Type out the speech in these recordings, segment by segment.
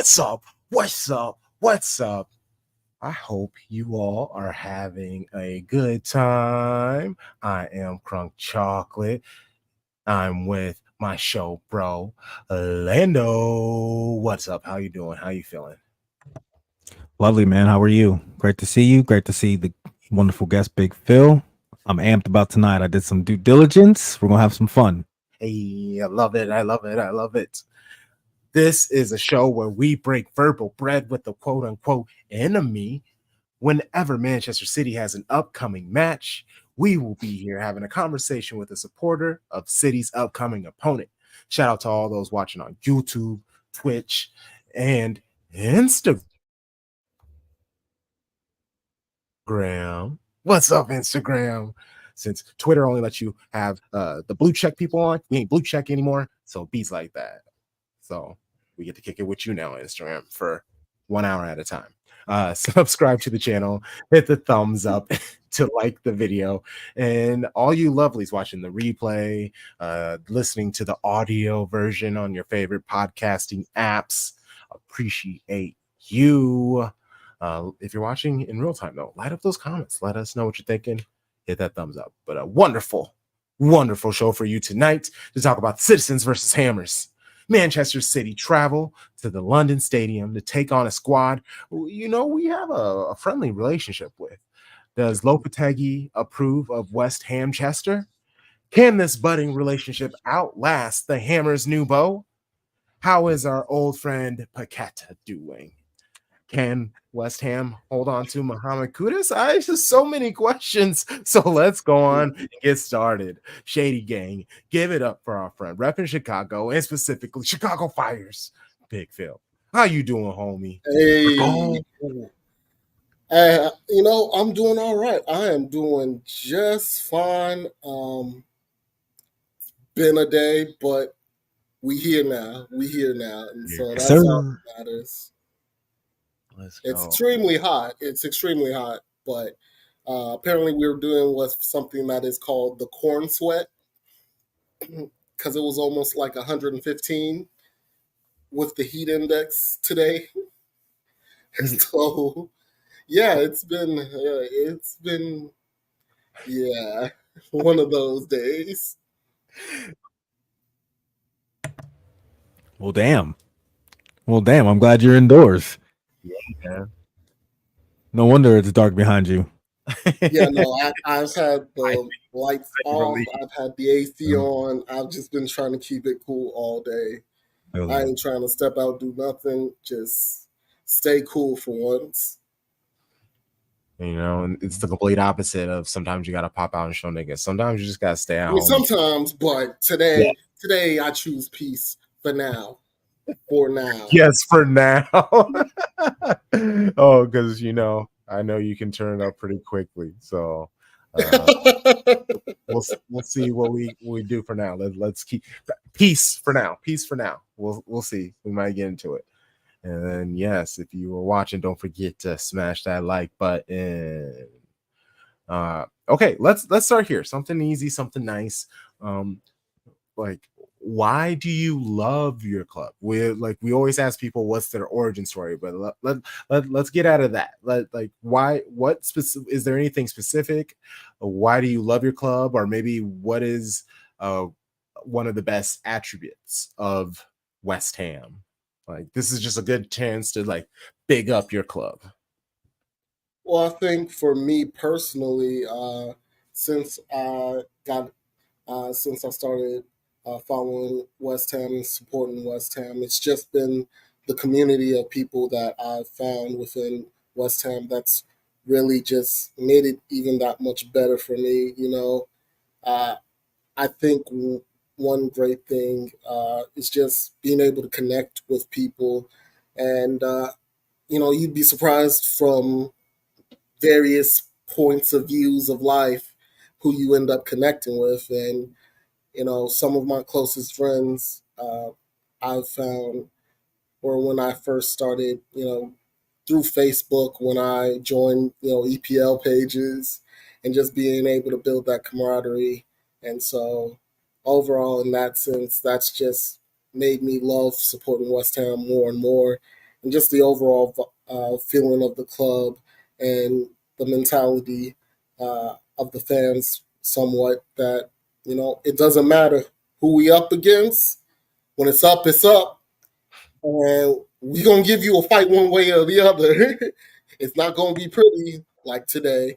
What's up? What's up? What's up? I hope you all are having a good time. I am CrunkChocolate. I'm with my show bro, Lando. What's up? How you doing? How you feeling? Lovely, man. How are you? Great to see you. Great to see the wonderful guest, Big Phil. I'm amped about tonight. I did some due diligence. We're going to have some fun. Hey, I love it. I love it. I love it. This is a show where we break verbal bread with the quote unquote enemy. Whenever Manchester City has an upcoming match, we will be here having a conversation with a supporter of City's upcoming opponent. Shout out to all those watching on YouTube, Twitch, and Instagram. What's up, Instagram? Since Twitter only lets you have the blue check people on, we ain't blue check anymore. So beats like that. So we get to kick it with you now, Instagram, for 1 hour at a time. Subscribe to the channel, hit the thumbs up to like the video, and all you lovelies watching the replay, listening to the audio version on your favorite podcasting apps, appreciate you. If you're watching in real time, though, light up those comments. Let us know what you're thinking. Hit that thumbs up. But a wonderful, wonderful show for you tonight to talk about Citizens versus Hammers. Manchester City travel to the London Stadium to take on a squad we have a friendly relationship with. Does Lopetegui approve of West Ham Chester? Can this budding relationship outlast the Hammers' new beau? How is our old friend Paqueta doing? Can West Ham hold on to Mohamed Kudus? Just so many questions. So let's go on and get started. Shady Gang, give it up for our friend repping Chicago and specifically Chicago Fires. Big Phil, how you doing, homie? Hey, I'm doing all right. I am doing just fine. Been a day, but we here now. We here now, and so Yes, that's all sir. that matters. Let's It's go. extremely hot. It's extremely hot, but apparently we're doing what's something that is called the corn sweat because it was almost like 115 with the heat index today. So yeah, it's been yeah one of those days. Well, damn. Well, damn. I'm glad you're indoors. Yeah. No wonder it's dark behind you. Yeah, no, I've had I the lights think off. relief. I've had the AC on. I've just been trying to keep it cool all day. I ain't trying to step out, do nothing. Just stay cool for once. And it's the complete opposite of sometimes you gotta pop out and show niggas. Sometimes you just gotta stay at I mean, home. sometimes, but Yeah. today I choose peace for now. For now. Yes, for now. Oh, because I know you can turn it up pretty quickly. So uh we'll see what we do for now. Let's keep peace for now. Peace for now. We'll see. We might get into it. And then yes, if you were watching, don't forget to smash that like button. Okay, let's start here. Something easy, something nice. Like, why do you love your club? We always ask people what's their origin story, but let's get out of that. Why, is there anything specific? Why do you love your club? Or maybe what is one of the best attributes of West Ham? Like, this is just a good chance to big up your club. Well, I think for me personally, since I got since I started following West Ham and supporting West Ham, it's just been the community of people that I've found within West Ham that's really just made it even that much better for me. Uh, I think one great thing is just being able to connect with people, and you'd be surprised from various points of views of life who you end up connecting with. And some of my closest friends I've found were when I first started, through Facebook, when I joined, EPL pages, and just being able to build that camaraderie. And so overall, in that sense, that's just made me love supporting West Ham more and more. and just the overall feeling of the club and the mentality of the fans somewhat that, it doesn't matter who we up against. When it's up, it's up. And we going to give you a fight one way or the other. It's not going to be pretty like today,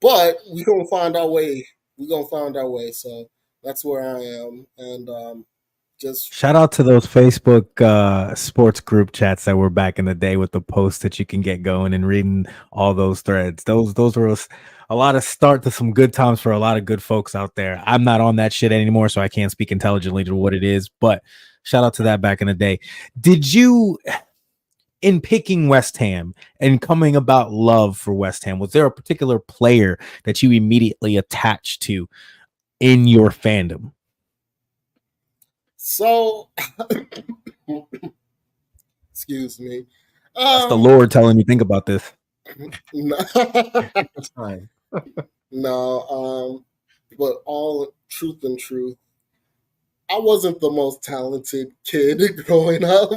but we going to find our way. We going to find our way. So that's where I am. And just Shout out to those Facebook sports group chats that were back in the day with the posts that you can get going and reading all those threads. Those were a lot of start to some good times for a lot of good folks out there. I'm not on that shit anymore, so I can't speak intelligently to what it is, but shout out to that back in the day. Did you, in picking West Ham and coming about love for West Ham, was there a particular player that you immediately attached to in your fandom? so, excuse me. That's the Lord telling me think about this. No, It's fine. no, but all truth and truth, I wasn't the most talented kid growing up.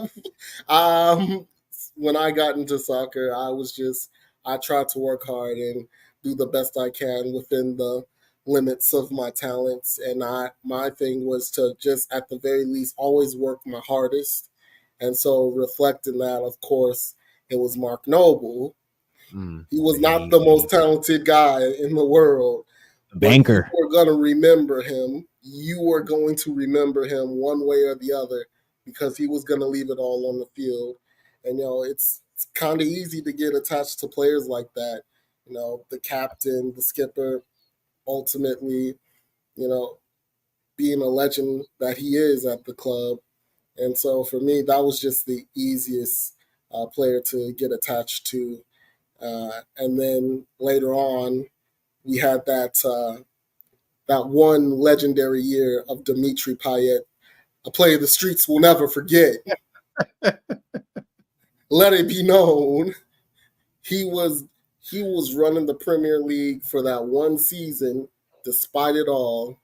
Um, when I got into soccer, I tried to work hard and do the best I can within the limits of my talents. And my thing was to just, at the very least, always work my hardest. And so, reflecting that, of course, it was Mark Noble. He was not the most talented guy in the world, but you Banker. were going to remember him. You were going to remember him one way or the other because he was going to leave it all on the field. And, it's kind of easy to get attached to players like that. The captain, the skipper, ultimately, you know, being a legend that he is at the club. And so for me, that was just the easiest player to get attached to. And then later on, we had that one legendary year of Dimitri Payet, a player the streets will never forget. Let it be known, he was he was running the Premier League for that one season, despite it all,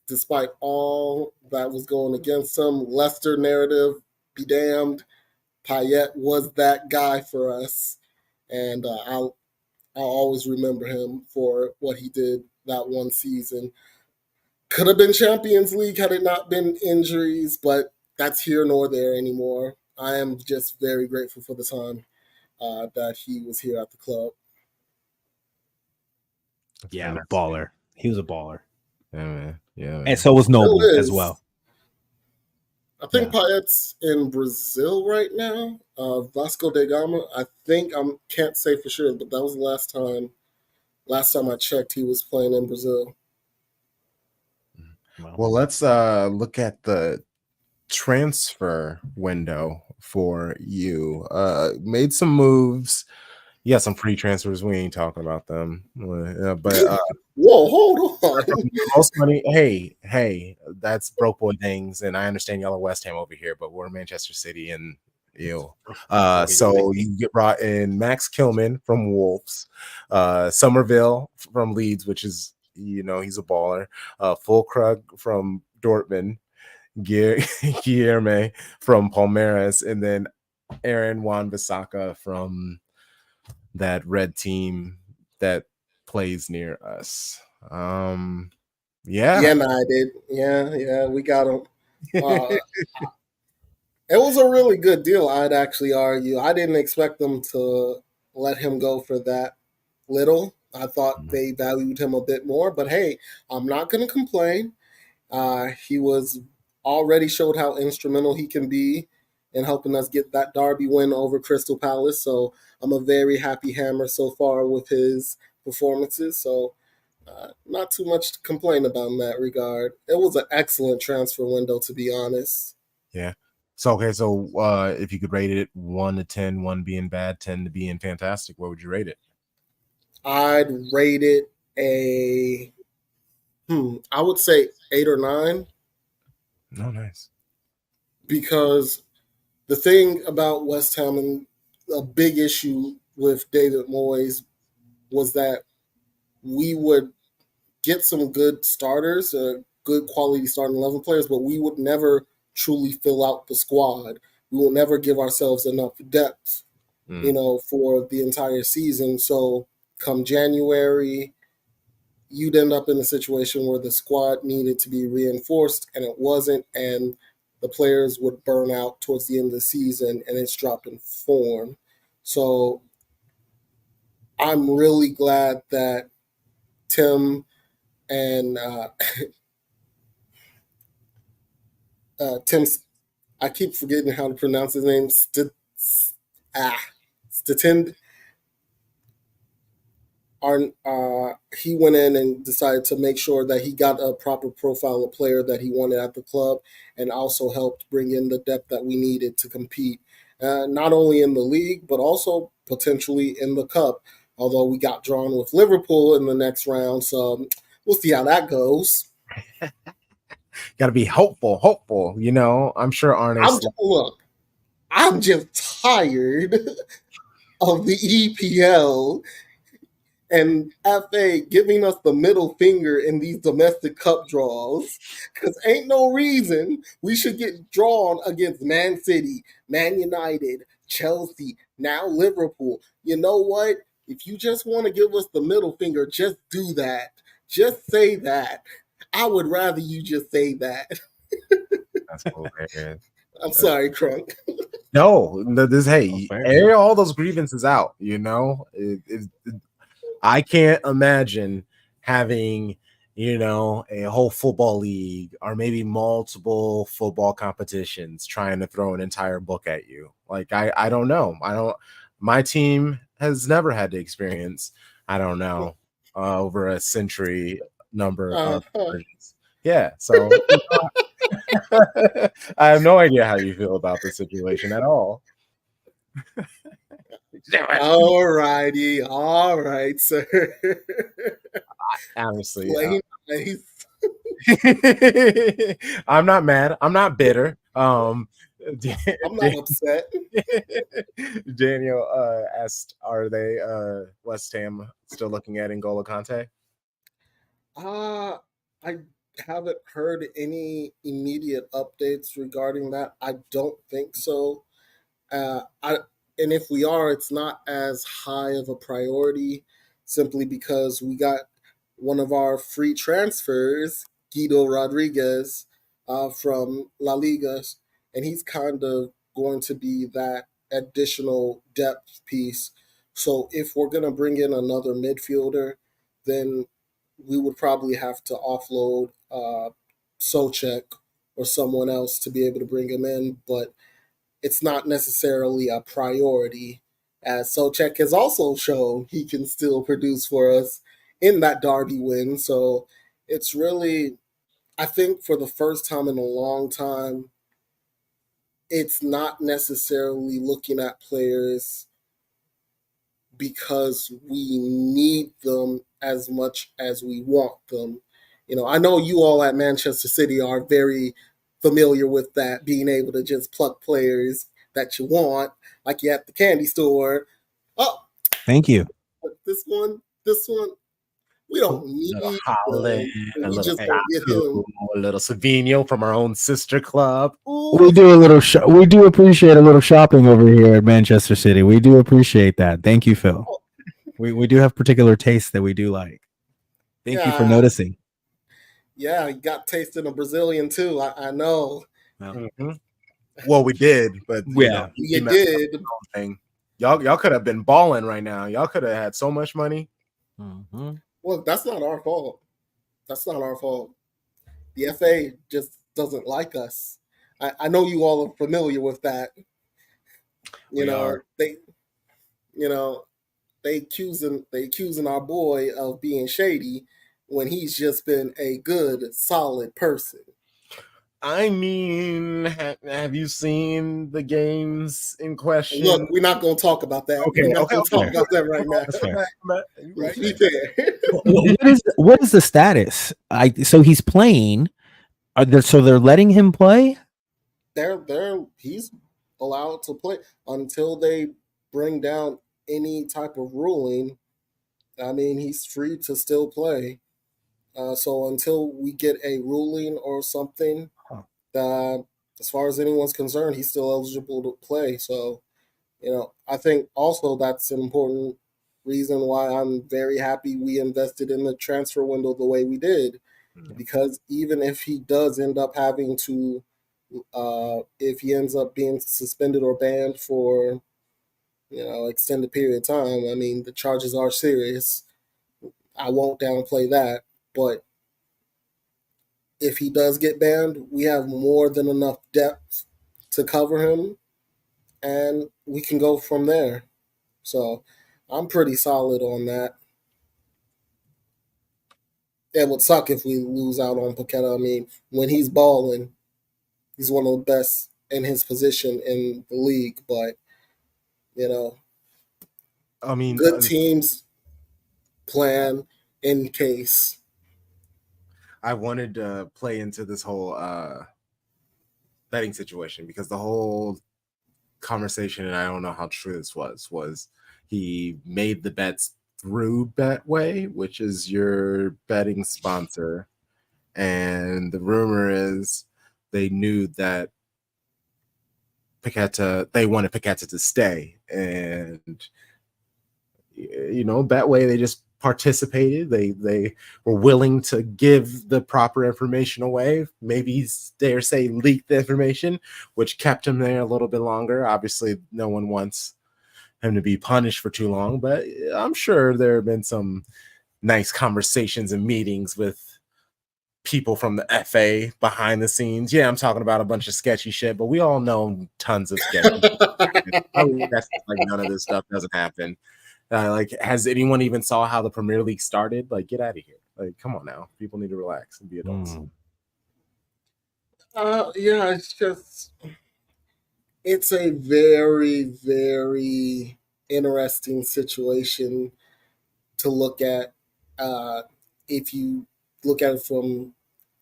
despite all that was going against him. Leicester narrative, be damned. Payet was that guy for us, and I'll always remember him for what he did that one season. Could have been Champions League had it not been injuries, but that's here nor there anymore. I am just very grateful for the time that he was here at the club. Yeah, baller. He was a baller. Yeah, man. Yeah, man. And so was Still Noble as is. well. I think Payet's in Brazil right now. Vasco da Gama. I think I can't say for sure, but that was the last time. Last time I checked, he was playing in Brazil. Well, let's look at the transfer window for you. Made some moves. Yeah, some free transfers. We ain't talking about them. But whoa, hold on. most money. Hey, that's broke boy things. And I understand y'all are West Ham over here, but we're Manchester City and so you get brought in Max Kilman from Wolves, Somerville from Leeds, which is he's a baller. Fulkrug from Dortmund, Guilherme from Palmeiras, and then Aaron Wan-Bissaka from that red team that plays near us. United. Yeah, we got him. It was a really good deal, I'd actually argue. I didn't expect them to let him go for that little. I thought they valued him a bit more, but hey, I'm not going to complain. He was already showed how instrumental he can be in helping us get that Derby win over Crystal Palace. So I'm a very happy Hammer so far with his performances. So not too much to complain about in that regard. It was an excellent transfer window, to be honest. Yeah. So if you could rate it 1 to 10, 1 being bad, 10 to being fantastic, what would you rate it? I'd rate it I would say 8 or 9. Oh, nice. Because the thing about West Ham and a big issue with David Moyes was that we would get some good starters, good quality starting 11 players, but we would never truly fill out the squad we will never give ourselves enough depth, Mm. for the entire season. So come January, you'd end up in a situation where the squad needed to be reinforced and it wasn't, and the players would burn out towards the end of the season and it's dropping form. So I'm really glad that Tim and Tim, I keep forgetting how to pronounce his name, Statind, he went in and decided to make sure that he got a proper profile of player that he wanted at the club, and also helped bring in the depth that we needed to compete, not only in the league but also potentially in the cup. Although we got drawn with Liverpool in the next round, so we'll see how that goes. Got to be hopeful. I'm sure Arne's. I'm just tired of the EPL and FA giving us the middle finger in these domestic cup draws. Because ain't no reason we should get drawn against Man City, Man United, Chelsea, now Liverpool. You know what? If you just want to give us the middle finger, just do that. Just say that. I would rather you just say that. That's hilarious. I'm sorry, Crunk. No, hey, fair. air all those grievances out. I can't imagine having, a whole football league or maybe multiple football competitions trying to throw an entire book at you. Like, I don't know. My team has never had to experience, I don't know, over a century number of versions. Yeah. So I have no idea how you feel about the situation at all. All righty. All right, sir. Honestly, Plain nice. I'm not mad. I'm not bitter. I'm not upset. Daniel asked, "Are they West Ham still looking at N'Golo Kante?" I haven't heard any immediate updates regarding that. I don't think so. I and if we are, it's not as high of a priority, simply because we got one of our free transfers, Guido Rodriguez, from La Liga, and he's kind of going to be that additional depth piece. So if we're going to bring in another midfielder, then we would probably have to offload Socek or someone else to be able to bring him in, but it's not necessarily a priority, as Socek has also shown he can still produce for us in that Derby win. So it's really, I think for the first time in a long time, it's not necessarily looking at players because we need them as much as we want them. I know you all at Manchester City are very familiar with that, being able to just pluck players that you want, like you at the candy store. Oh, Thank you. this one, we A don't little need Holland, him. a We little just gonna get him. a little Savino from our own sister club. Ooh. We do a little. We do appreciate a little shopping over here at Manchester City. We do appreciate that. Thank you, Phil. We do have particular tastes that we do like. Thank you for Yeah, noticing. yeah, you got tasting a Brazilian too. I know. Mhm. Well, we did, but Yeah. you You messed up did. the whole thing. Y'all could have been balling right now. Y'all could have had so much money. Mhm. Well, that's not our fault. That's not our fault. The FA just doesn't like us. I know you all are familiar with that. You We are. know, you know, they accusing our boy of being shady when he's just been a good, solid person. I mean, have you seen the games in question? Look, we're not gonna talk about that. Okay, We're not okay, gonna okay. talk about that right now. That's fair. You're right. Be fair. What is the status? So he's playing. So they're letting him play? He's allowed to play until they bring down any type of ruling. I mean, he's free to still play. So until we get a ruling or something, Huh. as far as anyone's concerned, he's still eligible to play. So, I think also that's an important reason why I'm very happy we invested in the transfer window the way we did. Because even if he does end up having to, if he ends up being suspended or banned for, extended period of time, I mean, the charges are serious. I won't downplay that. But if he does get banned, we have more than enough depth to cover him, and we can go from there. So I'm pretty solid on that. It would suck if we lose out on Paqueta. I mean, when he's balling, he's one of the best in his position in the league. But you know, I mean, good teams plan in case. I wanted to play into this whole betting situation because the whole conversation, and I don't know how true this was he made the bets through Betway, which is your betting sponsor, and the rumor is they knew that they wanted Paqueta to stay, and Betway, they just participated. They were willing to give the proper information away, maybe dare say leak the information, which kept him there a little bit longer. Obviously no one wants him to be punished for too long, but I'm sure there have been some nice conversations and meetings with people from the FA behind the scenes. Yeah, I'm talking about a bunch of sketchy shit, but we all know tons of sketchy shit. That's like none of this stuff doesn't happen. Like, has anyone even saw how the Premier League started? Like, get out of here. Like, come on now. People need to relax and be adults. Yeah, it's a very, very interesting situation to look at. If you look at it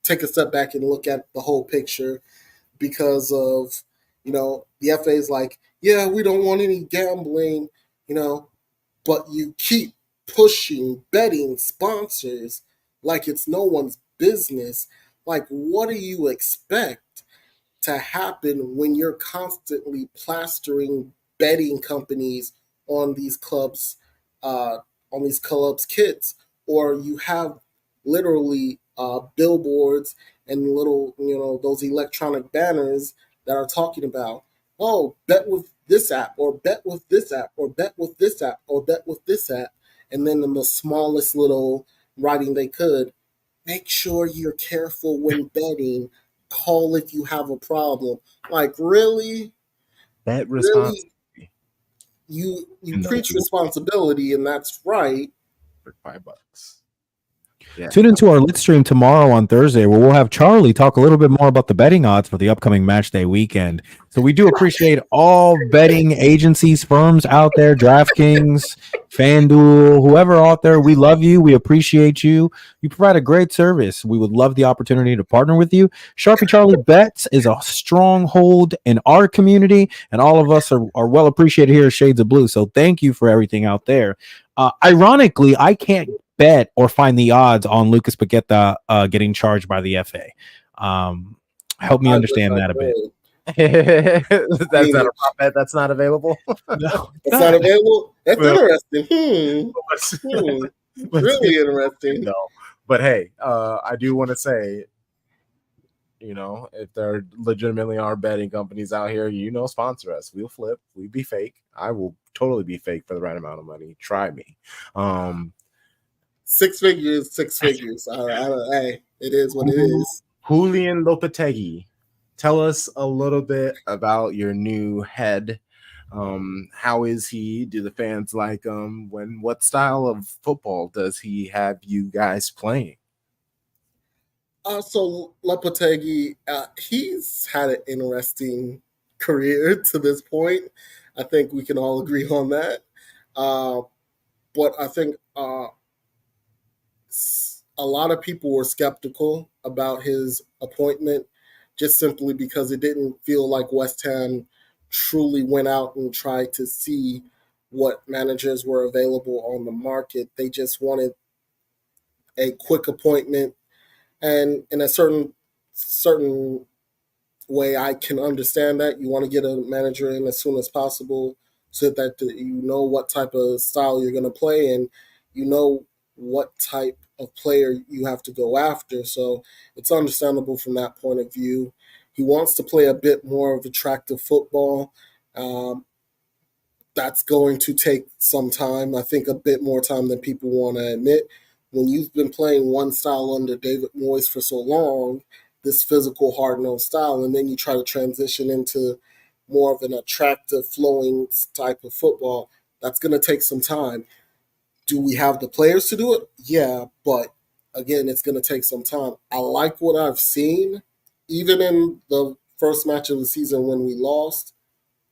take a step back and look at the whole picture, because of, the FA is like, yeah, we don't want any gambling, but you keep pushing betting sponsors like it's no one's business. Like, what do you expect to happen when you're constantly plastering betting companies on these clubs, kits, or you have literally billboards and little, those electronic banners that are talking about, oh, bet with this app, or bet with this app, or bet with this app, or bet with this app, and then in the smallest little writing they could, make sure you're careful when betting. Call if you have a problem. Like, really, Bet really, responsibly. you preach responsibility, and that's right. For $5. Yeah. Tune into our lit stream tomorrow on Thursday, where we'll have Charlie talk a little bit more about the betting odds for the upcoming match day weekend. So we do appreciate all betting agencies, firms out there, DraftKings, FanDuel, whoever out there. We love you. We appreciate you. You provide a great service. We would love the opportunity to partner with you. Sharpie Charlie Bets is a stronghold in our community, and all of us are well appreciated here at Shades of Blue. So thank you for everything out there. Ironically, I can't bet or find the odds on Lucas Paqueta getting charged by the FA. Help me understand that a bit. That's not a prop bet. That's not available. No, it's not available. That's interesting. Really interesting. No, but hey, I do want to say, if there legitimately are betting companies out here, sponsor us. We'll flip. We'll be fake. I will totally be fake for the right amount of money. Try me. 6 figures. Hey, it is what it is. Julian Lopetegui, tell us a little bit about your new head. How is he? Do the fans like him? What style of football does he have you guys playing? So Lopetegui, he's had an interesting career to this point. I think we can all agree on that. But I think a lot of people were skeptical about his appointment, just simply because it didn't feel like West Ham truly went out and tried to see what managers were available on the market. They just wanted a quick appointment, and in a certain way I can understand that. You want to get a manager in as soon as possible so that you know what type of style you're going to play and you know what type of player you have to go after. So it's understandable from that point of view. He wants to play a bit more of attractive football. Um, that's going to take some time. I think a bit more time than people want to admit. When you've been playing one style under David Moyes for so long, this physical hard nosed style, and then you try to transition into more of an attractive, flowing type of football, that's going to take some time. Do we have the players to do it? Yeah, but again, it's going to take some time. I like what I've seen, even in the first match of the season when we lost.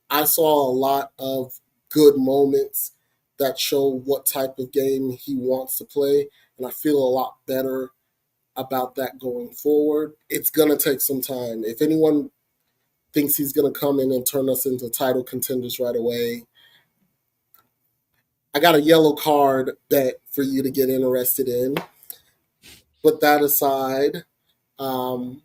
I saw a lot of good moments that show what type of game he wants to play, and I feel a lot better about that going forward. It's going to take some time. If anyone thinks he's going to come in and turn us into title contenders right away, I got a yellow card bet for you to get interested in. But that aside, um,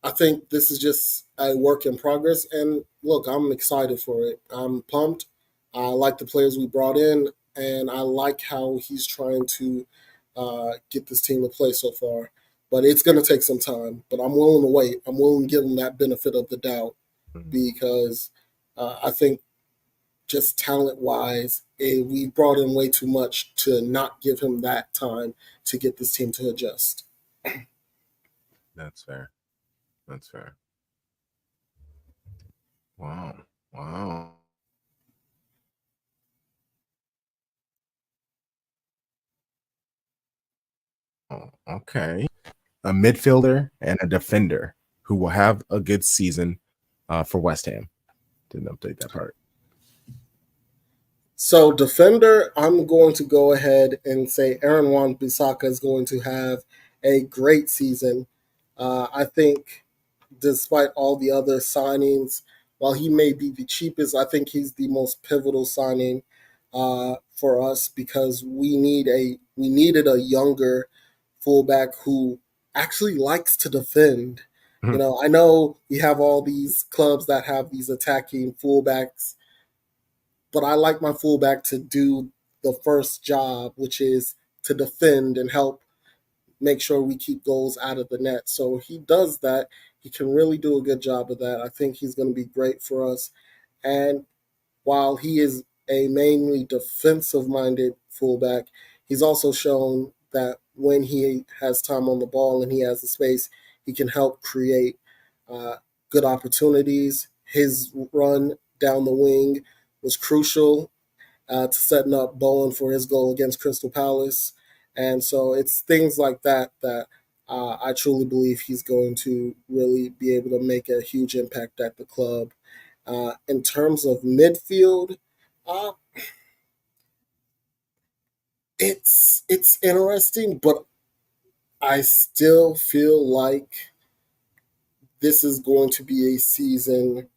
I think this is just a work in progress. And look, I'm excited for it. I'm pumped. I like the players we brought in, and I like how he's trying to get this team to play so far. But it's going to take some time. But I'm willing to wait. I'm willing to give him that benefit of the doubt because I think just talent wise, we brought in way too much to not give him that time to get this team to adjust. That's fair. That's fair. Wow. Wow. Oh, okay. A midfielder and a defender who will have a good season for West Ham. Didn't update that part. So defender, I'm going to go ahead and say Aaron Wan-Bissaka is going to have a great season. I think despite all the other signings, while he may be the cheapest, I think he's the most pivotal signing for us because we needed a younger fullback who actually likes to defend. You know, I know we have all these clubs that have these attacking fullbacks, but I like my fullback to do the first job, which is to defend and help make sure we keep goals out of the net. So he does that. He can really do a good job of that. I think he's going to be great for us. And while he is a mainly defensive minded fullback, he's also shown that when he has time on the ball and he has the space, he can help create uh, good opportunities. His run down the wing was crucial to setting up Bowen for his goal against Crystal Palace. And so it's things like that that I truly believe he's going to really be able to make a huge impact at the club. In terms of midfield, uh, it's interesting, but I still feel like this is going to be a season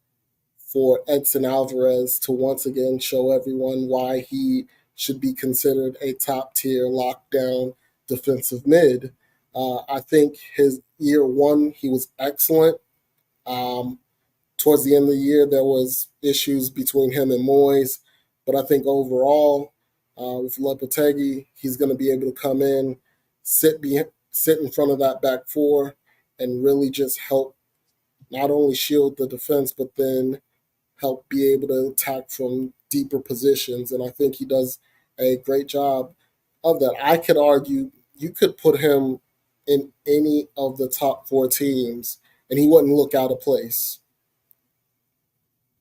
for Edson Alvarez to once again show everyone why he should be considered a top tier lockdown defensive mid. I think his year one, he was excellent. Um, Towards the end of the year, there was issues between him and Moyes, but I think overall, with Lopetegui, he's going to be able to come in, sit in front of that back four, and really just help not only shield the defense, but then help be able to attack from deeper positions. And I think he does a great job of that. I could argue you could put him in any of the top four teams and he wouldn't look out of place.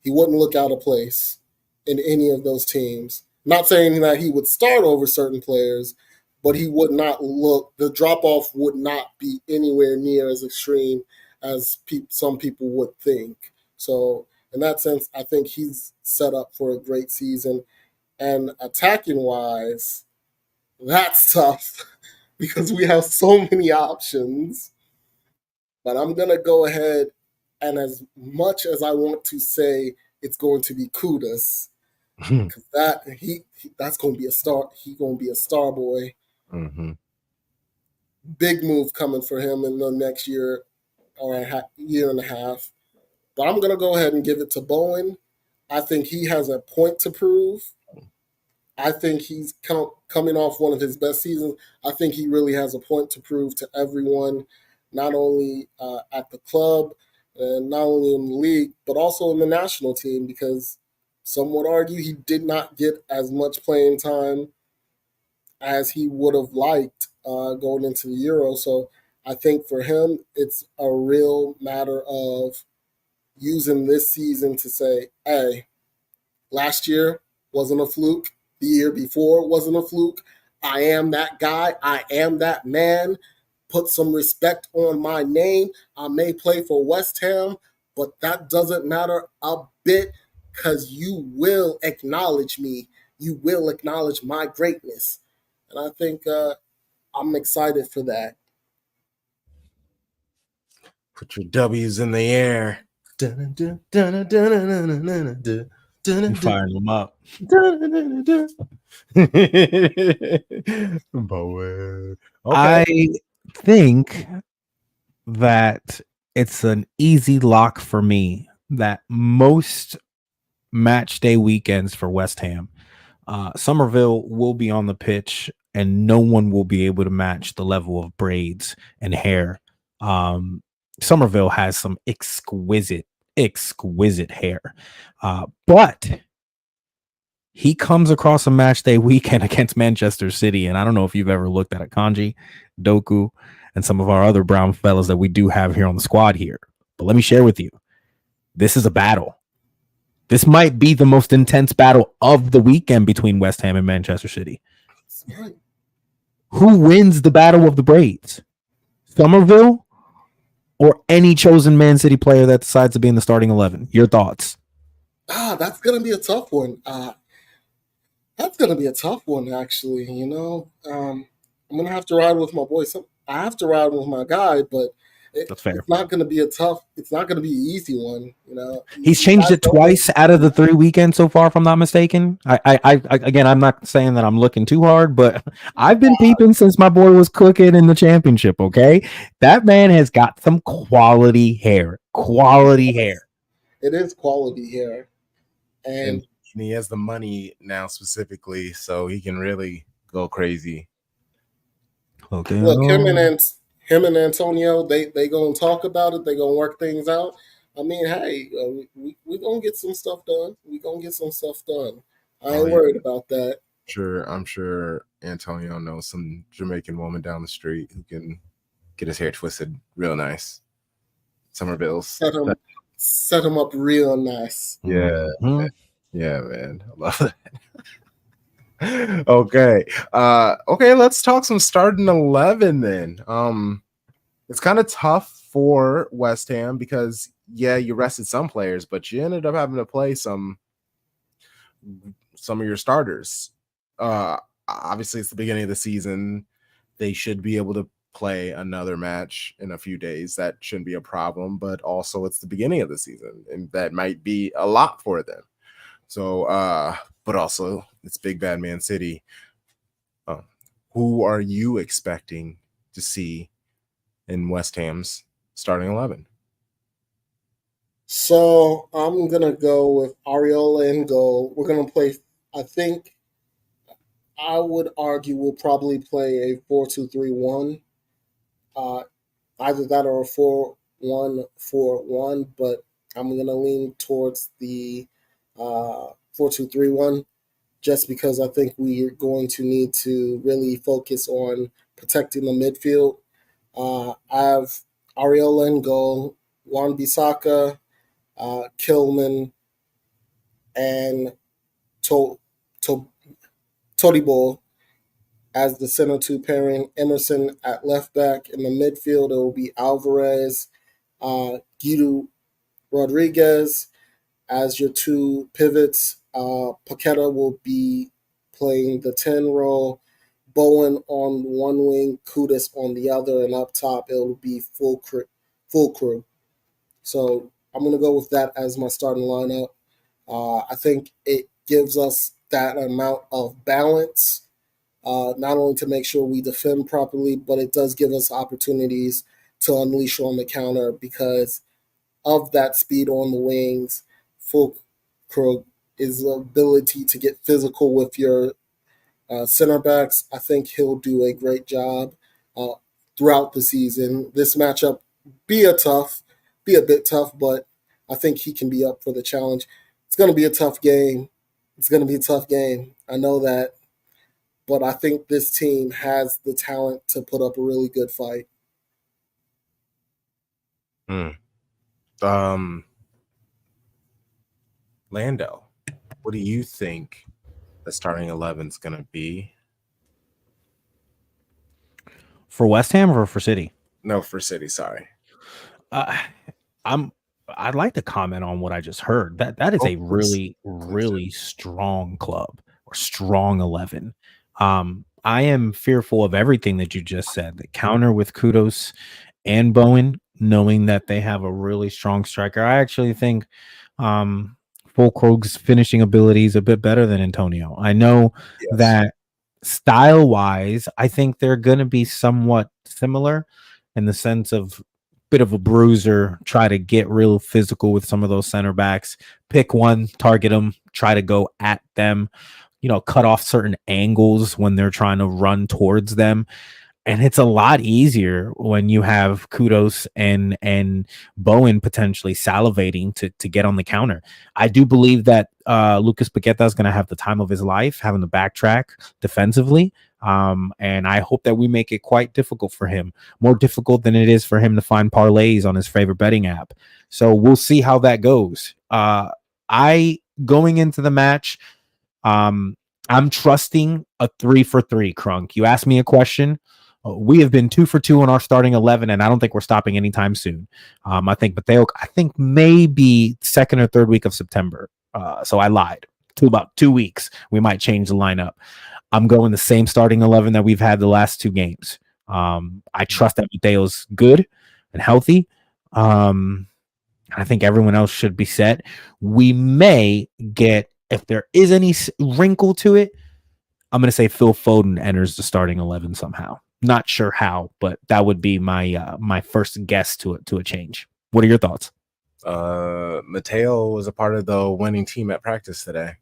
He wouldn't look out of place in any of those teams. Not saying that he would start over certain players, but he would not look, the drop off would not be anywhere near as extreme as some people would think. So, in that sense, I think he's set up for a great season. And attacking wise, that's tough because we have so many options. But I'm going to go ahead and as much as I want to say it's going to be Kudus, because that's going to be a star. He's going to be a star boy. Mm-hmm. Big move coming for him in the next year or year and a half. but I'm going to go ahead and give it to Bowen. I think he has a point to prove. I think he's coming off one of his best seasons. I think he really has a point to prove to everyone, not only at the club and not only in the league, but also in the national team, because some would argue he did not get as much playing time as he would have liked going into the Euro. So I think for him, it's a real matter of using this season to say, hey, last year wasn't a fluke. The year before wasn't a fluke. I am that guy. I am that man. Put some respect on my name. I may play for West Ham, but that doesn't matter a bit because you will acknowledge me. You will acknowledge my greatness. And I think I'm excited for that. Put your W's in the air. You firing them up. Bowen. I think that it's an easy lock for me that most match day weekends for West Ham, Somerville will be on the pitch and no one will be able to match the level of braids and hair. Somerville has some exquisite hair. But he comes across a match day weekend against Manchester City. And I don't know if you've ever looked at Akanji, Doku, and some of our other brown fellas that we do have here on the squad here. But let me share with you, this is a battle. This might be the most intense battle of the weekend between West Ham and Manchester City. Who wins the battle of the braids? Somerville or any chosen Man City player that decides to be in the starting 11? Your thoughts? That's going to be a tough one. That's going to be a tough one, actually. I'm going to have to ride with my boy. I have to ride with my guy, but that's fair. It's not going to be it's not going to be an easy one. He's changed it twice out of the 3 weekends so far, if I'm not mistaken. Again, I'm not saying that I'm looking too hard, but I've been peeping since my boy was cooking in the championship. Okay, that man has got some quality hair. It is quality hair, and he has the money now specifically, so he can really go crazy. Okay, look, him and Antonio, they gonna talk about it. They gonna work things out. I mean, hey, we gonna get some stuff done. I ain't worried about that. I'm sure Antonio knows some Jamaican woman down the street who can get his hair twisted real nice. Somerville's set him up real nice. Yeah, yeah, man, I love that. Okay, let's talk some starting 11 then. It's kind of tough for West Ham because you rested some players, but you ended up having to play some of your starters. Obviously it's the beginning of the season. They should be able to play another match in a few days. That shouldn't be a problem, but also it's the beginning of the season and that might be a lot for them. So but also it's Big Bad Man City. Who are you expecting to see in West Ham's starting 11? So I'm going to go with Areola in goal. We're going to play, I think, I would argue we'll probably play a 4-2-3-1. Either that or a 4-1-4-1, but I'm going to lean towards the 4-2-3-1 just because I think we are going to need to really focus on protecting the midfield. I have Areola in goal, Wan-Bissaka, Kilman, and Todibo as the center two pairing. Emerson at left back. In the midfield, it will be Alvarez, Guido Rodriguez as your two pivots. Paqueta will be playing the 10 role. Bowen on one wing, Kudus on the other, and up top it will be full crew. So I'm going to go with that as my starting lineup. I think it gives us that amount of balance, not only to make sure we defend properly, but it does give us opportunities to unleash on the counter because of that speed on the wings, Fulkrug, his ability to get physical with your center backs, I think he'll do a great job uh, throughout the season. This matchup be be a bit tough, but I think he can be up for the challenge. It's going to be a tough game. It's going to be a tough game. I know that, but I think this team has the talent to put up a really good fight. Lando, what do you think the starting 11 is going to be? For West Ham or for City? No, for City, sorry. I'd like to comment on what I just heard. That is a really strong club or strong 11. I am fearful of everything that you just said. The counter with Kudos and Bowen, knowing that they have a really strong striker. I actually think Fulkrug's finishing ability is a bit better than Antonio. I know that style-wise, I think they're going to be somewhat similar in the sense of bit of a bruiser, try to get real physical with some of those center backs, pick one, target them, try to go at them, cut off certain angles when they're trying to run towards them. And it's a lot easier when you have Kudos and Bowen potentially salivating to get on the counter. I do believe that Lucas Paqueta is going to have the time of his life, having to backtrack defensively. And I hope that we make it quite difficult for him, more difficult than it is for him to find parlays on his favorite betting app. So we'll see how that goes. Going into the match, I'm trusting a 3-for-3, Crunk. You asked me a question. We have been 2 for 2 on our starting 11, and I don't think we're stopping anytime soon. I think maybe second or third week of September. So I lied. About 2 weeks, we might change the lineup. I'm going the same starting 11 that we've had the last 2 games. I trust that Mateo's good and healthy. I think everyone else should be set. We may get, if there is any wrinkle to it, I'm going to say Phil Foden enters the starting 11 somehow. Not sure how, but that would be my first guess to a change. What are your thoughts? Mateo was a part of the winning team at practice today.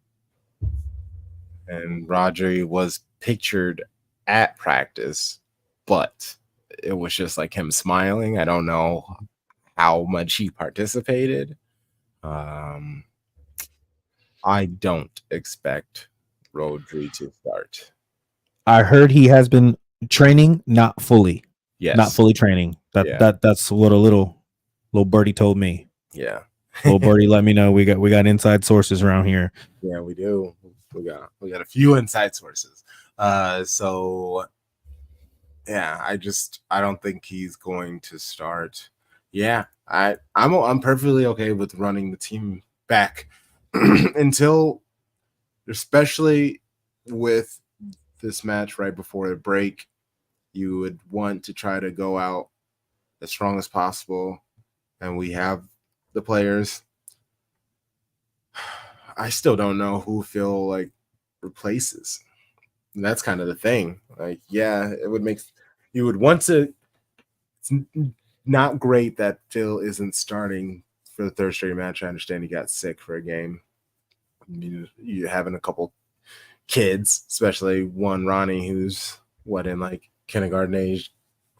And Rodri was pictured at practice, but it was just like him smiling. I don't know how much he participated. I don't expect Rodri to start. I heard he has been training, not fully. Yes. Not fully training. That's what a little birdie told me. Yeah. Little birdie let me know we got inside sources around here. Yeah, we do. We got a few inside sources. So yeah, I don't think he's going to start. Yeah, I'm perfectly okay with running the team back until, especially with this match right before the break, you would want to try to go out as strong as possible, and we have the players. I still don't know who Phil like replaces. And that's kind of the thing. Like, yeah, it would make you would want to. It's not great that Phil isn't starting for the third straight match. I understand he got sick for a game. You having a couple kids, especially one Ronnie who's in like kindergarten age,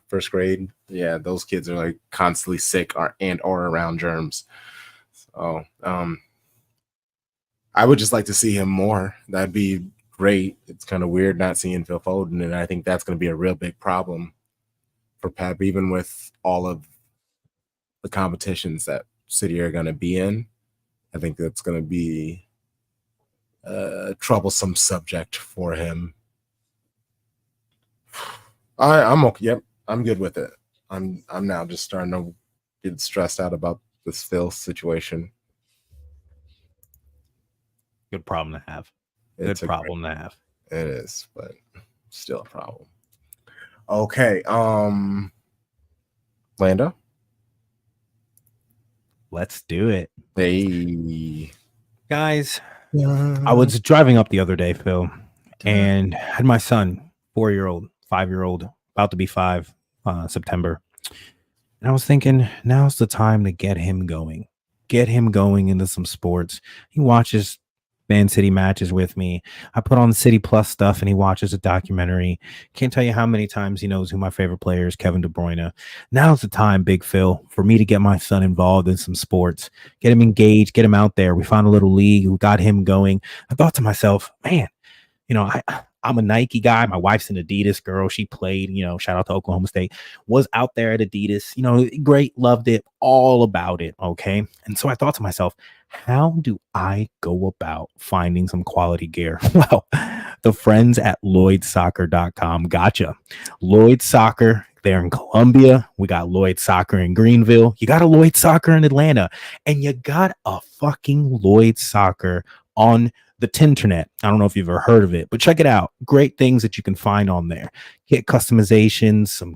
first grade. Yeah, those kids are like constantly sick or around germs. So I would just like to see him more. That'd be great. It's kind of weird not seeing Phil Foden, and I think that's going to be a real big problem for Pep, even with all of the competitions that City are going to be in. I think that's going to be a troublesome subject for him. I'm okay. Yep, I'm good with it. I'm now just starting to get stressed out about this Phil situation. Good problem to have. Good problem to have. It is, but still a problem. Okay, Lando, let's do it. Hey, guys, I was driving up the other day, Phil, and had my son, 4-year-old, 5-year-old, about to be 5, September. And I was thinking, now's the time to get him going. Get him going into some sports. He watches Man City matches with me. I put on City Plus stuff and he watches a documentary. Can't tell you how many times he knows who my favorite player is, Kevin De Bruyne. Now's the time, Big Phil, for me to get my son involved in some sports, get him engaged, get him out there. We found a little league. We got him going. I thought to myself, man, I'm a Nike guy. My wife's an Adidas girl. She played, shout out to Oklahoma State, was out there at Adidas, great, loved it, all about it. Okay. And so I thought to myself, how do I go about finding some quality gear? Well, the friends at LloydSoccer.com. Gotcha. Lloyd Soccer. They're in Columbia. We got Lloyd Soccer in Greenville. You got a Lloyd Soccer in Atlanta. And you got a fucking Lloyd Soccer on the Tinternet. I don't know if you've ever heard of it, but check it out. Great things that you can find on there. Kit customizations, some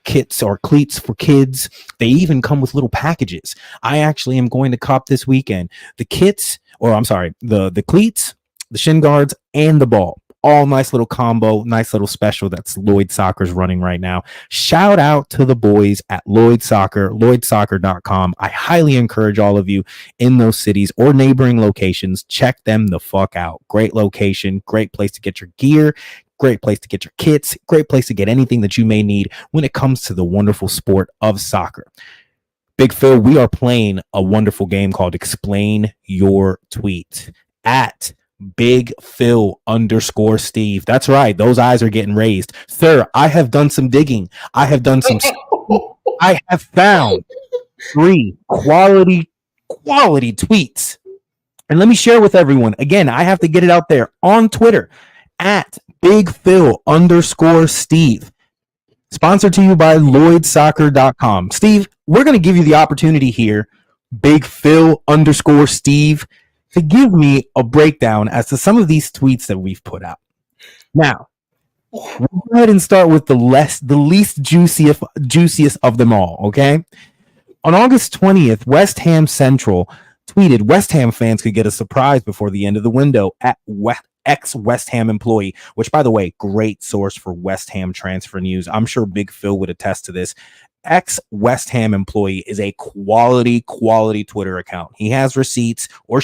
kits or cleats for kids. They even come with little packages. I actually am going to cop this weekend the kits, or I'm sorry, the cleats, the shin guards, and the ball. All nice little combo, nice little special that's Lloyd Soccer's running right now. Shout out to the boys at Lloyd Soccer, LloydSoccer.com. I highly encourage all of you in those cities or neighboring locations, check them the fuck out. Great location, great place to get your gear, great place to get your kits, great place to get anything that you may need when it comes to the wonderful sport of soccer. Big Phil, we are playing a wonderful game called Explain Your Tweet at Big Phil _Steve. That's right. Those eyes are getting raised. Sir, I have done some digging. I have found 3 quality tweets. And let me share with everyone. Again, I have to get it out there on Twitter at Big Phil _Steve. Sponsored to you by LloydSoccer.com. Steve, we're going to give you the opportunity here, Big Phil _Steve, to give me a breakdown as to some of these tweets that we've put out. Now, we'll go ahead and start with the least juiciest of them all, okay? On August 20th, West Ham Central tweeted West Ham fans could get a surprise before the end of the window at ex-West Ham employee, which, by the way, great source for West Ham transfer news. I'm sure Big Phil would attest to this. Ex-West Ham employee is a quality Twitter account. He has receipts, or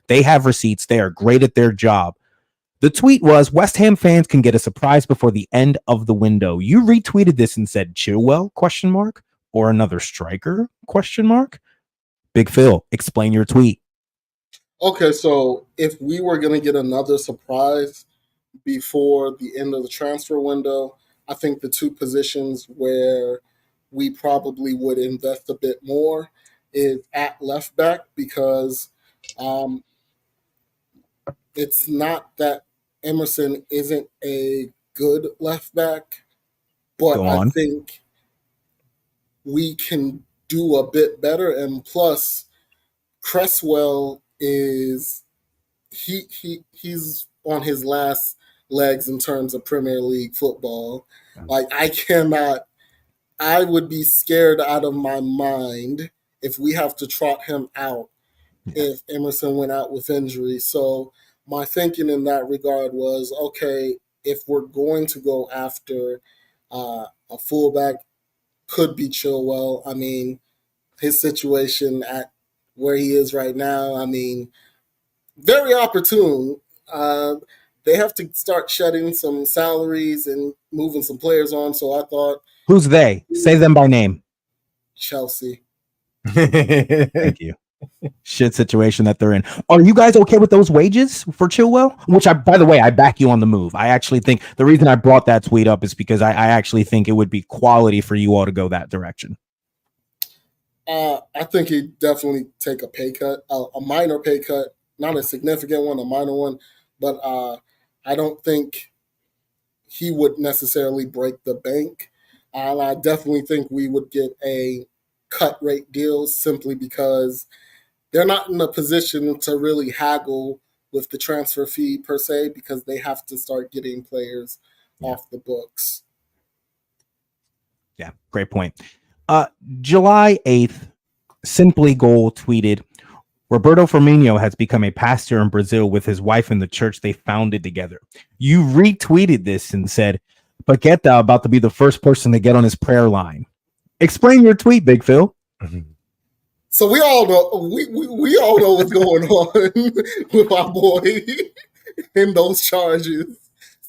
they have receipts. They are great at their job. The tweet was, West Ham fans can get a surprise before the end of the window. You retweeted this and said, Chilwell, ? Or another striker, ? Big Phil, explain your tweet. Okay, so if we were going to get another surprise before the end of the transfer window, I think the 2 positions where we probably would invest a bit more is at left back, because it's not that Emerson isn't a good left back, but I think we can do a bit better. And plus, Cresswell is he's on his last legs in terms of Premier League football. Like, I would be scared out of my mind if we have to trot him out if Emerson went out with injury. So my thinking in that regard was, okay, if we're going to go after a fullback, could be Chilwell. I mean, his situation at where he is right now, I mean, very opportune. They have to start shedding some salaries and moving some players on. So I thought, who's they? Say them by name. Chelsea. Thank you. Shit situation that they're in. Are you guys okay with those wages for Chilwell? Which, by the way, I back you on the move. I actually think the reason I brought that tweet up is because I actually think it would be quality for you all to go that direction. I think he'd definitely take a pay cut, a minor pay cut, not a significant one, a minor one, but I don't think he would necessarily break the bank. I definitely think we would get a cut rate deal simply because they're not in a position to really haggle with the transfer fee per se, because they have to start getting players off the books. Yeah, great point. July 8th, Simply Goal tweeted, Roberto Firmino has become a pastor in Brazil with his wife in the church they founded together. You retweeted this and said, Paqueta about to be the first person to get on his prayer line. Explain your tweet, Big Phil. So we all know we all know what's going on with our boy in those charges.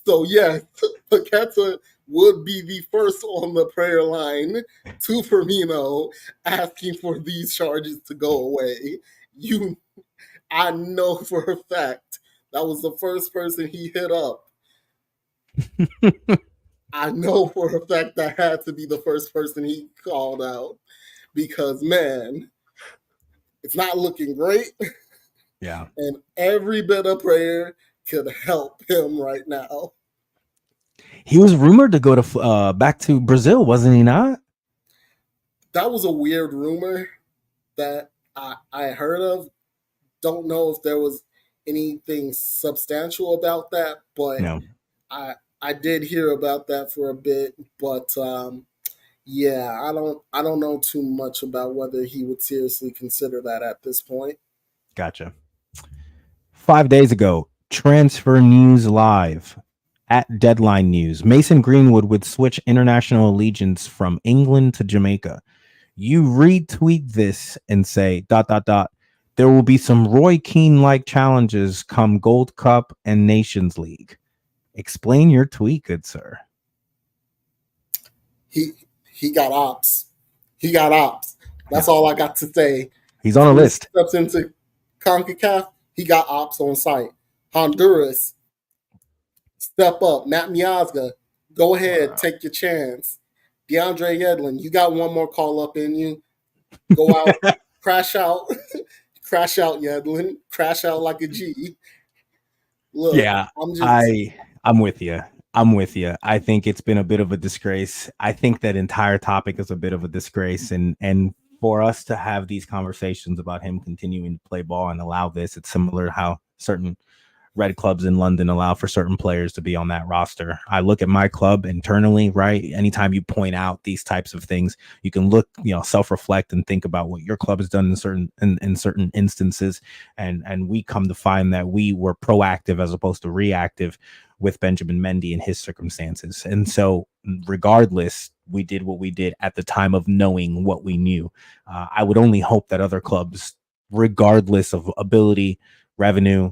So yes, Paqueta would be the first on the prayer line to Firmino asking for these charges to go away. I know for a fact that was the first person he hit up. I know for a fact that had to be the first person he called out because, man, it's not looking great. Yeah. And every bit of prayer could help him right now. He was rumored to go to back to Brazil, wasn't he not? That was a weird rumor that I heard of. Don't know if there was anything substantial about that, but No. I did hear about that for a bit. But yeah, I don't know too much about whether he would seriously consider that at this point. Gotcha. 5 days ago, Transfer News Live at Deadline News. Mason Greenwood would switch international allegiance from England to Jamaica. You retweet this and say ... There will be some Roy Keane-like challenges come Gold Cup and Nations League. Explain your tweet, good sir. He got ops. He got ops. That's all I got to say. He's on a list. Steps into CONCACAF, he got ops on site. Honduras, step up. Matt Miazga, go ahead, take your chance. DeAndre Yedlin, you got one more call up in you. Go out, crash out. Crash out, Yedlin. Crash out like a G. Look, Yeah, I'm with you. I'm with you. I think it's been a bit of a disgrace. I think that entire topic is a bit of a disgrace, and for us to have these conversations about him continuing to play ball and allow this, it's similar to how certain red clubs in London allow for certain players to be on that roster. I look at my club internally, right? Anytime you point out these types of things, you can look, self-reflect and think about what your club has done in certain instances. And we come to find that we were proactive as opposed to reactive with Benjamin Mendy and his circumstances. And so regardless, we did what we did at the time of knowing what we knew. I would only hope that other clubs, regardless of ability, revenue,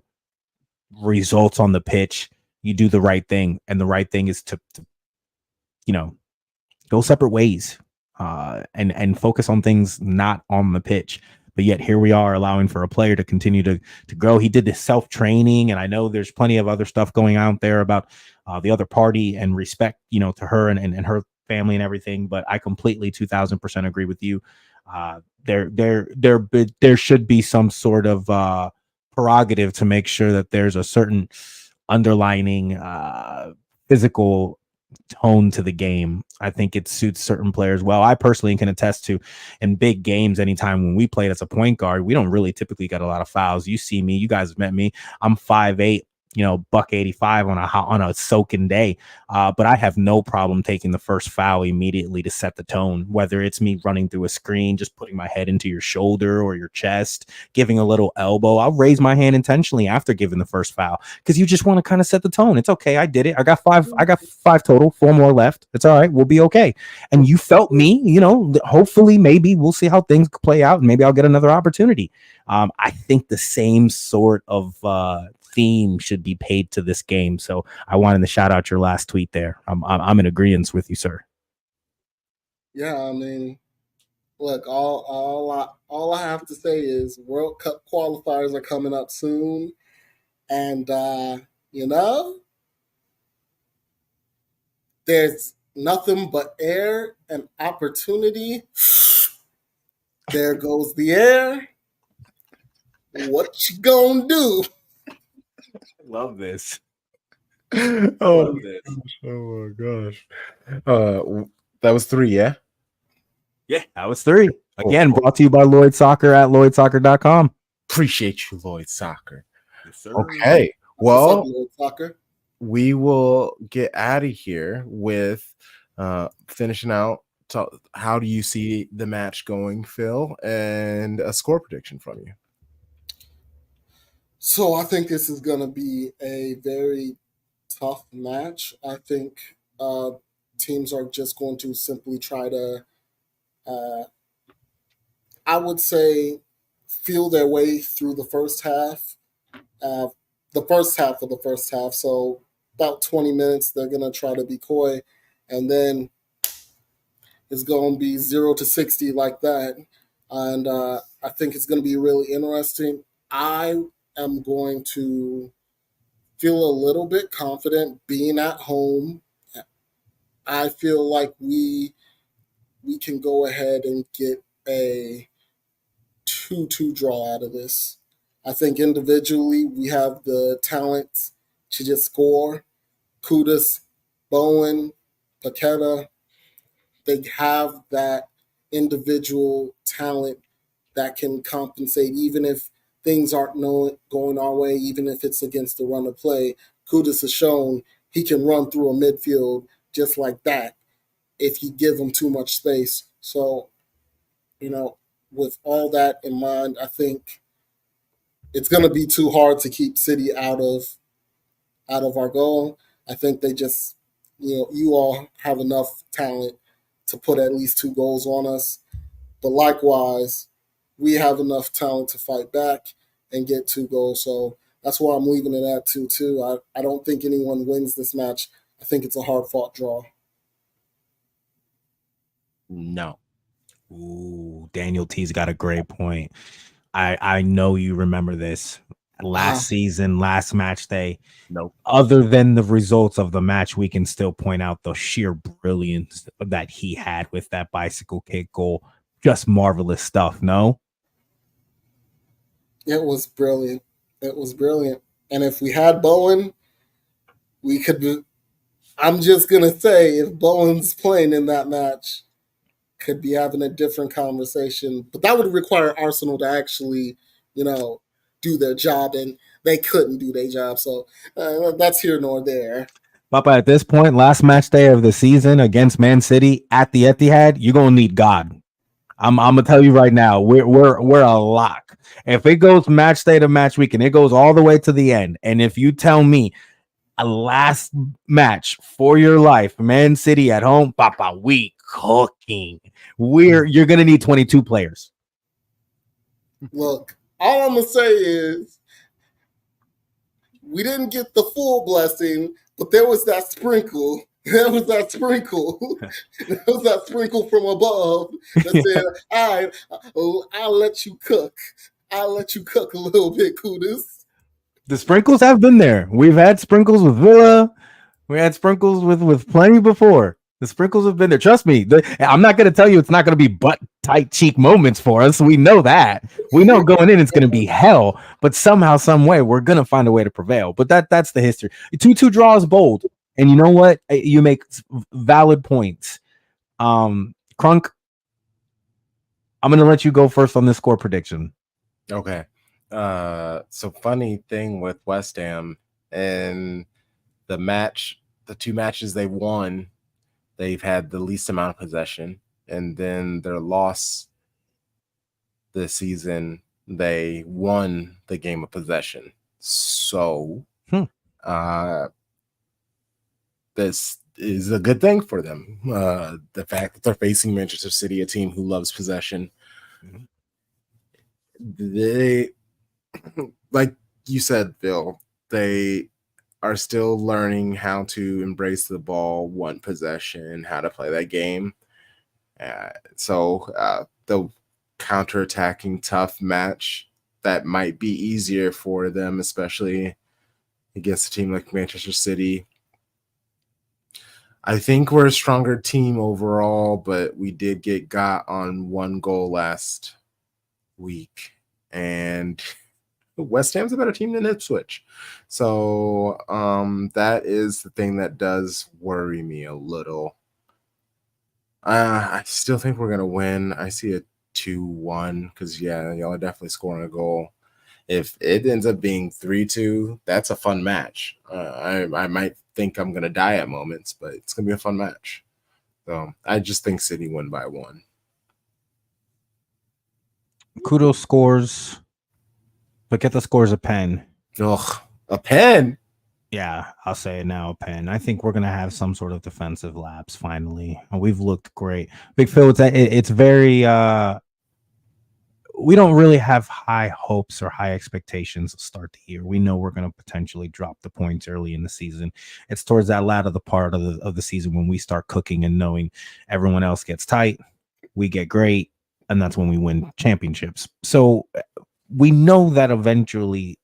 results on the pitch, you do the right thing. And the right thing is to go separate ways and focus on things not on the pitch. But yet here we are allowing for a player to continue to grow. He did this self-training, and I know there's plenty of other stuff going out there about the other party and respect, to her and her family and everything. But I completely 2000% agree with you. There should be some sort of prerogative to make sure that there's a certain underlining physical tone to the game. I think it suits certain players well. I personally can attest to in big games, anytime when we played as a point guard, we don't really typically get a lot of fouls. You see me, you guys have met me. I'm 5'8", $185 on a soaking day. But I have no problem taking the first foul immediately to set the tone, whether it's me running through a screen, just putting my head into your shoulder or your chest, giving a little elbow. I'll raise my hand intentionally after giving the first foul because you just want to kind of set the tone. It's okay. I did it. I got five total, 4 more left. It's all right. We'll be okay. And you felt me, hopefully, maybe we'll see how things play out and maybe I'll get another opportunity. I think the same sort of theme should be paid to this game. So I wanted to shout out your last tweet there. I'm in agreement with you, sir. Yeah, I mean, look, all I have to say is World Cup qualifiers are coming up soon, and there's nothing but air and opportunity. There goes the air. What you gonna do? Love this. Oh my gosh. That was 3, yeah? Yeah, that was 3. Again, brought to you by Lloyd Soccer at LloydSoccer.com. Appreciate you, Lloyd Soccer. Yes, sir. Okay. Well, Lloyd Soccer? We will get out of here with finishing out. How do you see the match going, Phil? And a score prediction from you. So I think this is going to be a very tough match. I think teams are just going to simply try to Uh, I would say feel their way through uh, the first half of the first half. So about 20 minutes, they're gonna try to be coy, and then it's gonna be 0 to 60 like that. And I think it's gonna be really interesting. I am going to feel a little bit confident being at home. I feel like we can go ahead and get a 2-2 draw out of this. I think individually we have the talent to just score. Kudus, Bowen, Paqueta, they have that individual talent that can compensate, even if things aren't going our way, even if it's against the run of play. Kudus has shown he can run through a midfield just like that if you give him too much space. So, you know, with all that in mind, I think it's going to be too hard to keep City out of our goal. I think they just, you all have enough talent to put at least 2 goals on us. But likewise, we have enough talent to fight back and get 2 goals. So that's why I'm leaving it at 2-2. I don't think anyone wins this match. I think it's a hard fought draw. No. Ooh, Daniel T's got a great point. I know you remember this last season, last match day. Nope. Other than the results of the match, we can still point out the sheer brilliance that he had with that bicycle kick goal. Just marvelous stuff. No, It was brilliant. It was brilliant. And if we had Bowen, we could be, I'm just going to say, if Bowen's playing in that match, could be having a different conversation. But that would require Arsenal to actually, do their job, and they couldn't do their job. So that's here nor there. Papa, at this point, last match day of the season against Man City at the Etihad, you're gonna need God. I'm gonna tell you right now, we're a lock. If it goes match day to match week and it goes all the way to the end, and if you tell me a last match for your life, Man City at home, Papa, we cooking. You're gonna need 22 players. Look, all I'm gonna say is we didn't get the full blessing, but there was that sprinkle. There was that sprinkle. There was that sprinkle from above that said, "All right, I'll let you cook. I'll let you cook a little bit, Kudus." The sprinkles have been there. We've had sprinkles with Villa. We had sprinkles with plenty before. The sprinkles have been there. Trust me. I'm not going to tell you it's not going to be butt tight cheek moments for us. We know that. We know going in it's going to be hell. But somehow, some way, we're going to find a way to prevail. But that's the history. 2-2 draw is bold. And you know what? You make valid points. Crunk, I'm going to let you go first on this score prediction. Okay. So funny thing with West Ham and the 2 matches they won, they've had the least amount of possession, and then their loss this season, they won the game of possession. So this is a good thing for them. The fact that they're facing Manchester City, a team who loves possession. They, like you said, Bill, they are still learning how to embrace the ball, one possession, how to play that game. So the counterattacking tough match that might be easier for them, especially against a team like Manchester City. I think we're a stronger team overall, but we did get got on 1 goal last week, and West Ham's a better team than Ipswich. So that is the thing that does worry me a little. I still think we're going to win. I see a 2-1 because, yeah, y'all are definitely scoring a goal. If it ends up being 3-2, that's a fun match. I might think I'm going to die at moments, but it's going to be a fun match. So I just think City win by 1. Kudos scores. Paqueta scores a pen. Ugh, a pen? Yeah, I'll say it now, Penn. I think we're gonna have some sort of defensive lapse finally. We've looked great. Big Phil, it's very we don't really have high hopes or high expectations to start the year. We know we're going to potentially drop the points early in the season. It's towards that latter part of the season when we start cooking and knowing everyone else gets tight, we get great, and that's when we win championships. So we know that eventually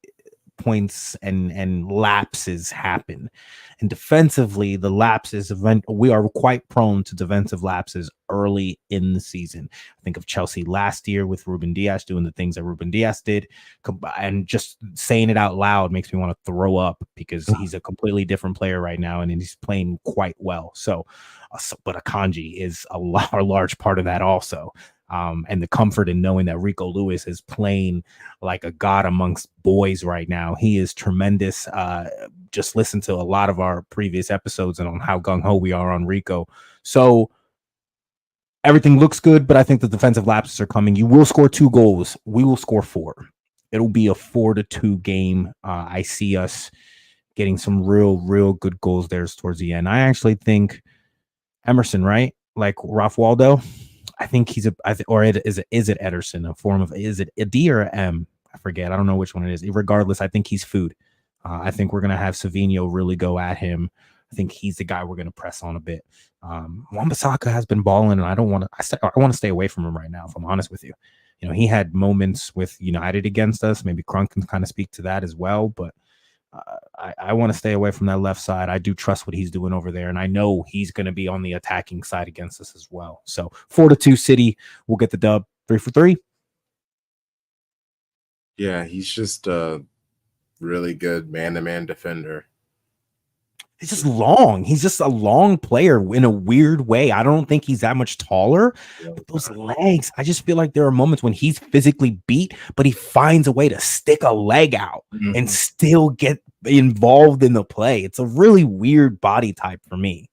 points and lapses happen. And defensively, the lapses we are quite prone to defensive lapses early in the season. I think of Chelsea last year with Ruben Diaz doing the things that Ruben Diaz did, and just saying it out loud makes me want to throw up because he's a completely different player right now and he's playing quite well. But Akanji is a large part of that also. And the comfort in knowing that Rico Lewis is playing like a god amongst boys right now. He is tremendous. Just listen to a lot of our previous episodes and on how gung-ho we are on Rico. So everything looks good, but I think the defensive lapses are coming. You will score 2 goals. We will score 4. It'll be a 4-2 game. I see us getting some real good goals there towards the end. I actually think Emerson, right? Like Ralph Waldo. I think he's is it Ederson, a form of, is it a D or a M? I forget. I don't know which one it is. Regardless, I think he's food. I think we're gonna have Savinho really go at him. I think he's the guy we're gonna press on a bit. Wan-Bissaka has been balling, and I want to stay away from him right now. If I'm honest with you, he had moments with United against us. Maybe Crunk can kind of speak to that as well, but I want to stay away from that left side. I do trust what he's doing over there, and I know he's going to be on the attacking side against us as well. So 4-2 City will get the dub. 3-3. Yeah, he's just a really good man-to-man defender. He's just long. He's just a long player in a weird way. I don't think he's that much taller, but those legs, I just feel like there are moments when he's physically beat, but he finds a way to stick a leg out and still get involved in the play. It's a really weird body type for me.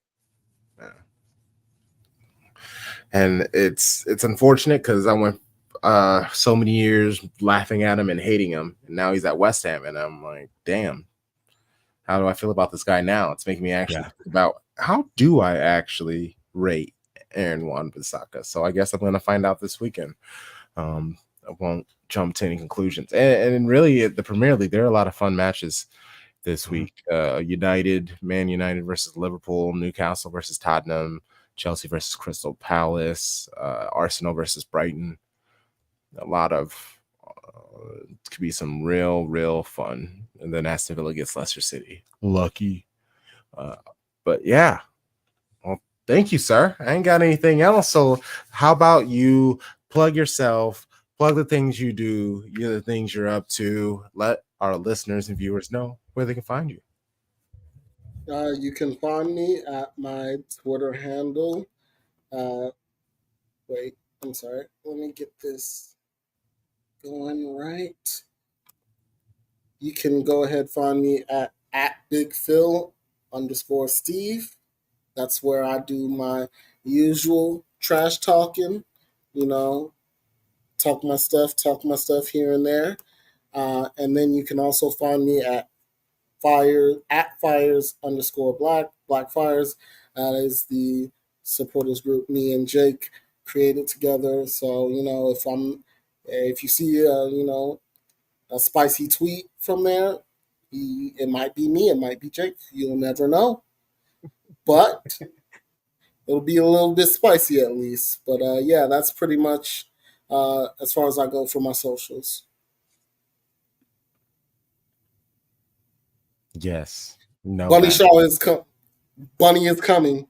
And it's unfortunate because I went so many years laughing at him and hating him, and now he's at West Ham, and I'm like, damn. How do I feel about this guy now? It's making me actually think about how do I actually rate Aaron Wan-Bissaka. So I guess I'm going to find out this weekend. I won't jump to any conclusions. And really, the Premier League, there are a lot of fun matches this week. Man United versus Liverpool, Newcastle versus Tottenham, Chelsea versus Crystal Palace, Arsenal versus Brighton. A lot of could be some real fun. And then Aston Villa gets Leicester City. Lucky. But yeah. Well, thank you, sir. I ain't got anything else. So how about you plug yourself, plug the things you do, the things you're up to. Let our listeners and viewers know where they can find you. You can find me at my Twitter handle. Wait, I'm sorry. Let me get this going right. You can go ahead find me at BigPhil_Steve. That's where I do my usual trash talking, talk my stuff here and there. And then you can also find me at Fires_Black Fires. That is the supporters group me and Jake created together. So, if you see a spicy tweet from there, it might be me, it might be Jake. You'll never know. But it'll be a little bit spicy at least. But yeah, that's pretty much as far as I go for my socials. Yes. No. Bunny Shaw is Bunny is coming.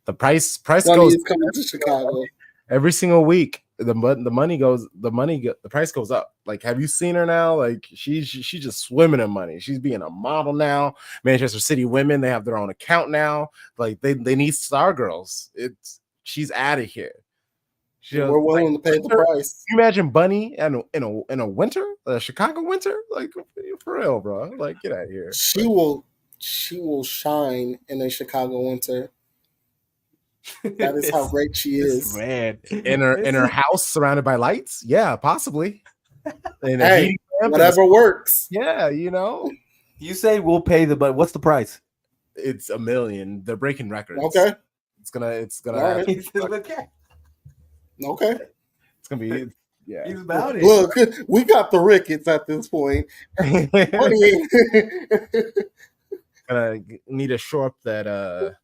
The price Bunny goes is coming to Chicago every single week. The price goes up. Like, have you seen her now? Like, she's just swimming in money. She's being a model now. Manchester City women, they have their own account now. Like, they need star girls. She's out of here. We're willing to pay the price. Can you imagine Bunny in a winter, a Chicago winter? Like, for real, bro. Like, get out of here. She will shine in a Chicago winter. That is how great she is. Man, in her house surrounded by lights? Yeah, possibly. Hey, whatever works. Yeah, You say we'll pay but what's the price? It's $1 million. They're breaking records. Okay. It's gonna All right. He says, okay. Okay. it's gonna be yeah. He's about it. Look, we got the Ricketts at this point. Money Gonna need to shore up that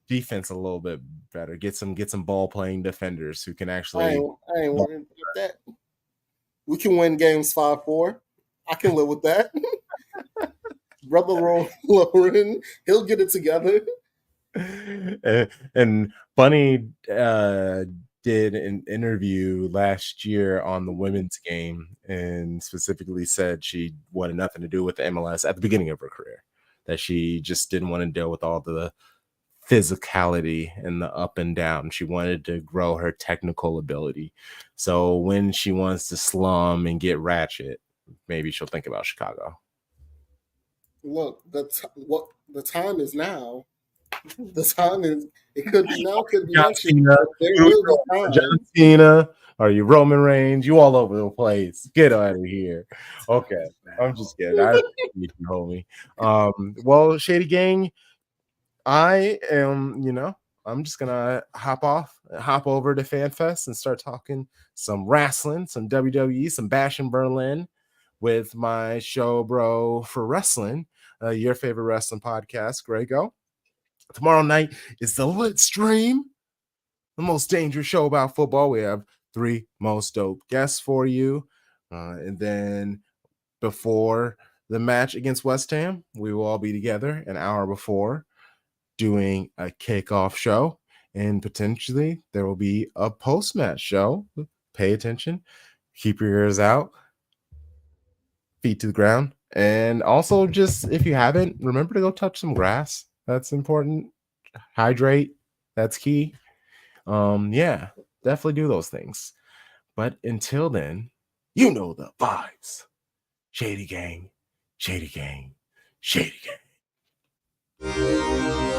defense a little bit better. Get some ball playing defenders who can I actually ain't worried about that. We can win games 5-4. I can live with that. Brother Lauren, he'll get it together. and Bunny did an interview last year on the women's game and specifically said she wanted nothing to do with the MLS at the beginning of her career, that she just didn't want to deal with all the physicality and the up and down. She wanted to grow her technical ability. So when she wants to slum and get ratchet, maybe she'll think about Chicago. Look, what the time is now. The time is, it could be now, could be John next year. Cena, There will be time. John Cena, are you Roman Reigns? You all over the place. Get out of here. Okay, I'm just kidding. I appreciate you, homie. Well, Shady Gang, I am, I'm just gonna hop over to FanFest and start talking some wrestling, some WWE, some Bash in Berlin with my show, bro, for wrestling, your favorite wrestling podcast, Grego. Tomorrow night is the Lit Stream, the most dangerous show about football. We have 3 most dope guests for you. And then before the match against West Ham, we will all be together an hour before doing a kickoff show. And potentially there will be a post-match show. Pay attention. Keep your ears out. Feet to the ground. And also, just if you haven't, remember to go touch some grass. That's important. Hydrate. That's key. Yeah, definitely do those things. But until then, you know the vibes. Shady Gang, Shady Gang, Shady Gang.